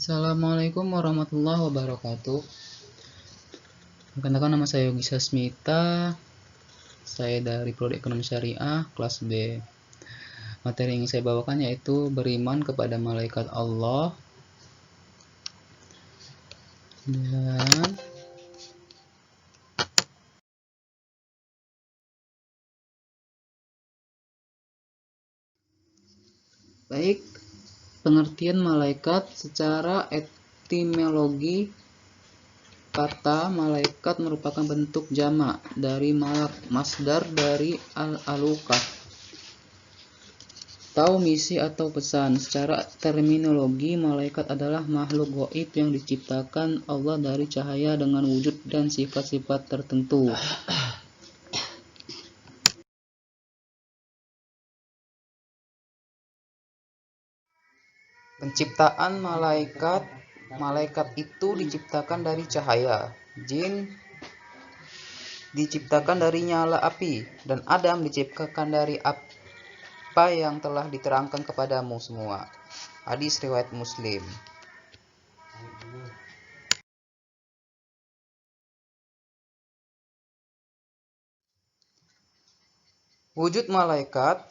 Assalamualaikum warahmatullahi wabarakatuh. Perkenalkan, nama saya Yogi Sasmita. Saya dari Prodi Ekonomi Syariah kelas B. Materi yang saya bawakan yaitu beriman kepada malaikat Allah dan baik pengertian malaikat secara etimologi. Kata malaikat merupakan bentuk jamak dari malak, masdar dari al-alukah, tahu misi atau pesan. Secara terminologi, malaikat adalah makhluk gaib yang diciptakan Allah dari cahaya dengan wujud dan sifat-sifat tertentu. Penciptaan malaikat itu diciptakan dari cahaya, jin diciptakan dari nyala api, dan Adam diciptakan dari apa yang telah diterangkan kepadamu semua. Hadis riwayat Muslim. Wujud malaikat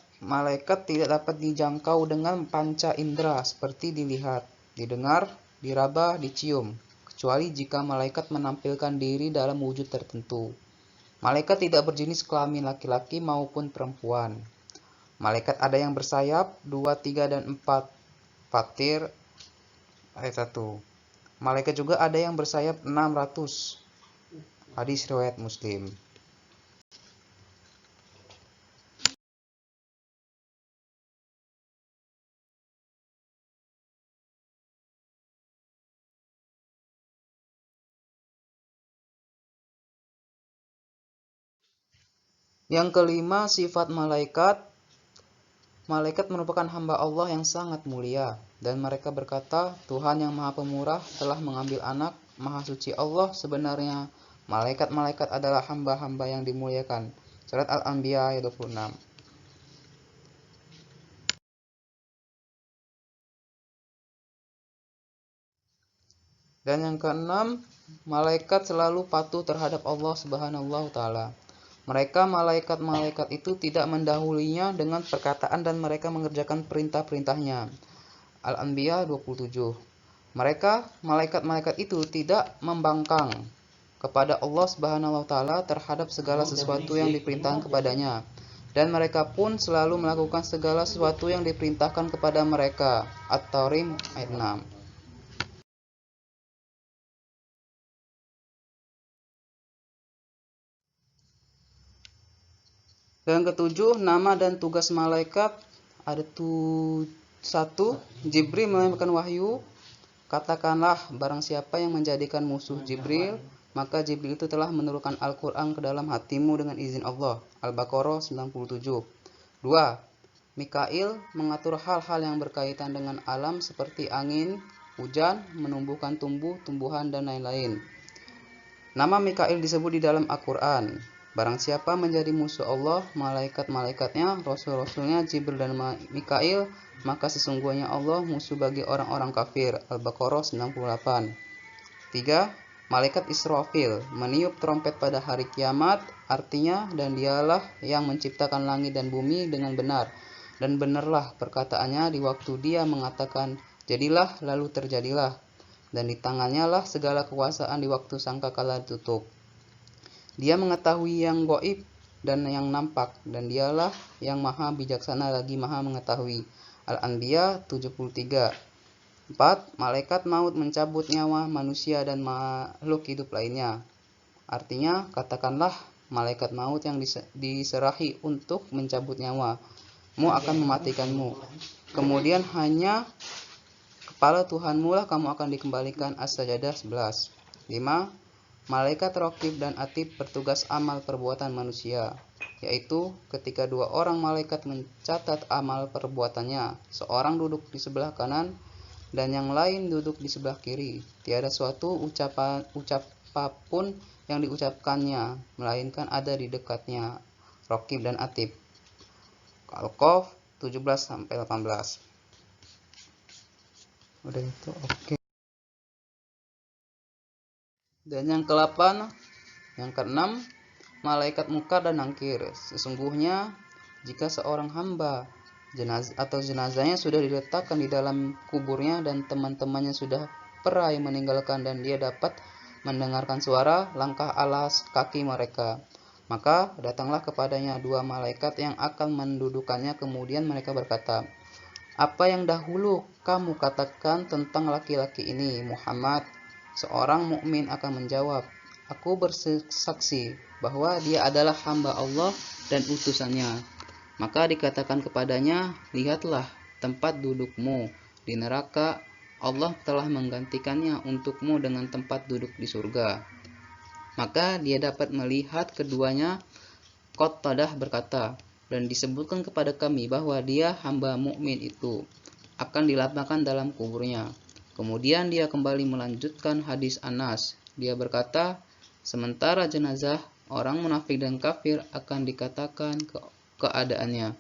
tidak dapat dijangkau dengan panca indera seperti dilihat, didengar, diraba, dicium, kecuali jika malaikat menampilkan diri dalam wujud tertentu. Malaikat tidak berjenis kelamin laki-laki maupun perempuan. Malaikat ada yang bersayap 2, 3, dan 4. Fatir ayat 1. Malaikat juga ada yang bersayap 600. Hadis riwayat Muslim. Yang kelima, sifat malaikat. Malaikat merupakan hamba Allah yang sangat mulia, dan mereka berkata, Tuhan yang Maha Pemurah telah mengambil anak. Maha suci Allah, sebenarnya malaikat-malaikat adalah hamba-hamba yang dimuliakan. Surat Al-Anbiya ayat 26. Dan yang keenam, malaikat selalu patuh terhadap Allah Subhanahu wa Ta'ala. Malaikat-malaikat itu tidak mendahulunya dengan perkataan dan mereka mengerjakan perintah-perintahnya. Al-Anbiya 27. Malaikat-malaikat itu tidak membangkang kepada Allah Subhanahu wa Ta'ala terhadap segala sesuatu yang diperintahkan kepadanya, dan mereka pun selalu melakukan segala sesuatu yang diperintahkan kepada mereka. At-Tarim ayat 6. Dan ketujuh, nama dan tugas malaikat. Ada 1. Jibril menyampaikan wahyu. Katakanlah, barang siapa yang menjadikan musuh Jibril, maka Jibril itu telah menurunkan Al-Quran ke dalam hatimu dengan izin Allah. Al-Baqarah 97. 2. Mikail mengatur hal-hal yang berkaitan dengan alam seperti angin, hujan, menumbuhkan tumbuhan, dan lain-lain. Nama Mikail disebut di dalam Al-Quran. Barang siapa menjadi musuh Allah, malaikat-malaikatnya, rasul-rasulnya Jibril dan Mikail, maka sesungguhnya Allah musuh bagi orang-orang kafir. Al-Baqarah 98. 3. Malaikat Israfil meniup trompet pada hari kiamat, artinya, dan dialah yang menciptakan langit dan bumi dengan benar. Dan benarlah perkataannya di waktu dia mengatakan, jadilah, lalu terjadilah. Dan di tangannya lah segala kekuasaan di waktu sangkakala ditutup. Dia mengetahui yang gaib dan yang nampak, dan dialah yang maha bijaksana lagi maha mengetahui. Al-Anbiya 73. 4. Malaikat maut mencabut nyawa manusia dan makhluk hidup lainnya. Artinya, katakanlah, malaikat maut yang diserahi untuk mencabut nyawamu akan mematikanmu. Kemudian hanya kepala Tuhanmu lah kamu akan dikembalikan. As-Sajdah 11. 5. Malaikat Raqib dan Atid bertugas amal perbuatan manusia, yaitu ketika 2 orang malaikat mencatat amal perbuatannya, seorang duduk di sebelah kanan dan yang lain duduk di sebelah kiri. Tiada suatu ucapan yang diucapkannya, melainkan ada di dekatnya Raqib dan Atid. Al-Qaf 17-18. Udah itu, oke. Dan yang ke-8, yang ke-6, malaikat munkar dan nakir. Sesungguhnya jika seorang hamba jenazahnya sudah diletakkan di dalam kuburnya dan teman-temannya sudah perai meninggalkan dan dia dapat mendengarkan suara langkah alas kaki mereka, maka datanglah kepadanya dua malaikat yang akan mendudukannya. Kemudian mereka berkata, apa yang dahulu kamu katakan tentang laki-laki ini, Muhammad? Seorang mukmin akan menjawab, aku bersaksi bahwa dia adalah hamba Allah dan utusannya. Maka dikatakan kepadanya, lihatlah tempat dudukmu di neraka, Allah telah menggantikannya untukmu dengan tempat duduk di surga. Maka dia dapat melihat keduanya. Qatadah berkata, dan disebutkan kepada kami bahwa dia hamba mukmin itu akan dilapangkan dalam kuburnya. Kemudian dia kembali melanjutkan hadis Anas. Dia berkata, sementara jenazah orang munafik dan kafir akan dikatakan keadaannya,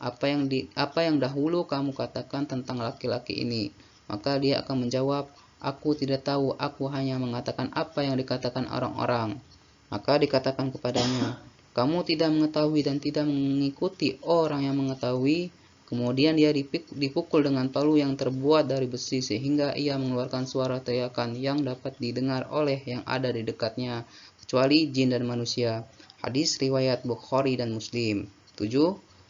apa yang dahulu kamu katakan tentang laki-laki ini? Maka dia akan menjawab, aku tidak tahu, aku hanya mengatakan apa yang dikatakan orang-orang. Maka dikatakan kepadanya, kamu tidak mengetahui dan tidak mengikuti orang yang mengetahui. Kemudian dia dipukul dengan palu yang terbuat dari besi sehingga ia mengeluarkan suara teriakan yang dapat didengar oleh yang ada di dekatnya, kecuali jin dan manusia. Hadis riwayat Bukhari dan Muslim. 7.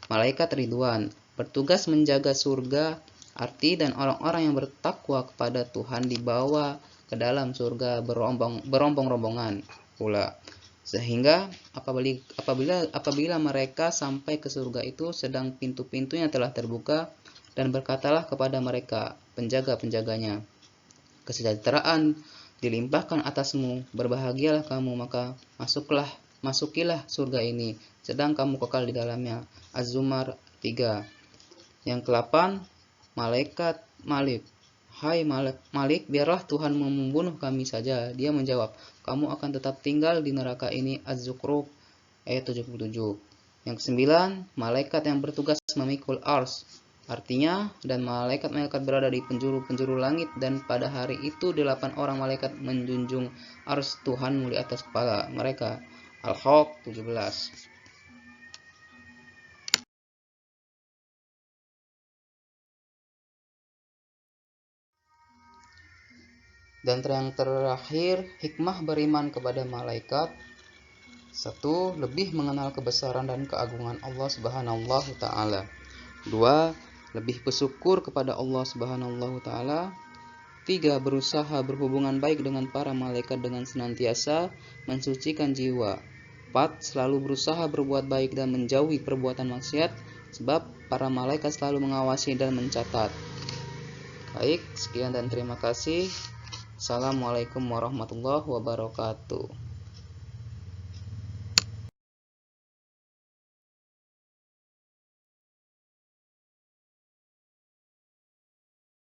Malaikat Ridwan bertugas menjaga surga. Arti, dan orang-orang yang bertakwa kepada Tuhan dibawa ke dalam surga berombong-rombongan pula. Sehingga apabila mereka sampai ke surga itu sedang pintu-pintunya telah terbuka, dan berkatalah kepada mereka penjaga-penjaganya, kesejahteraan dilimpahkan atasmu, berbahagialah kamu, maka masukilah surga ini, sedang kamu kekal di dalamnya. Az-Zumar 3. Yang ke-8, malaikat Malik. Hai Malik, biarlah Tuhan membunuh kami saja. Dia menjawab, kamu akan tetap tinggal di neraka ini. Az-Zukhruf ayat 77. Yang ke-9, malaikat yang bertugas memikul ars. Artinya, dan malaikat-malaikat berada di penjuru-penjuru langit, dan pada hari itu 8 orang malaikat menjunjung ars Tuhanmu di atas kepala mereka. Al-Haqq 17. Dan yang terakhir, hikmah beriman kepada malaikat. 1. Lebih mengenal kebesaran dan keagungan Allah Subhanahu wa taala. 2. Lebih bersyukur kepada Allah Subhanahu wa taala. 3. Berusaha berhubungan baik dengan para malaikat dengan senantiasa mensucikan jiwa. 4. Selalu berusaha berbuat baik dan menjauhi perbuatan maksiat, sebab para malaikat selalu mengawasi dan mencatat. Baik, sekian dan terima kasih. Assalamualaikum warahmatullahi wabarakatuh.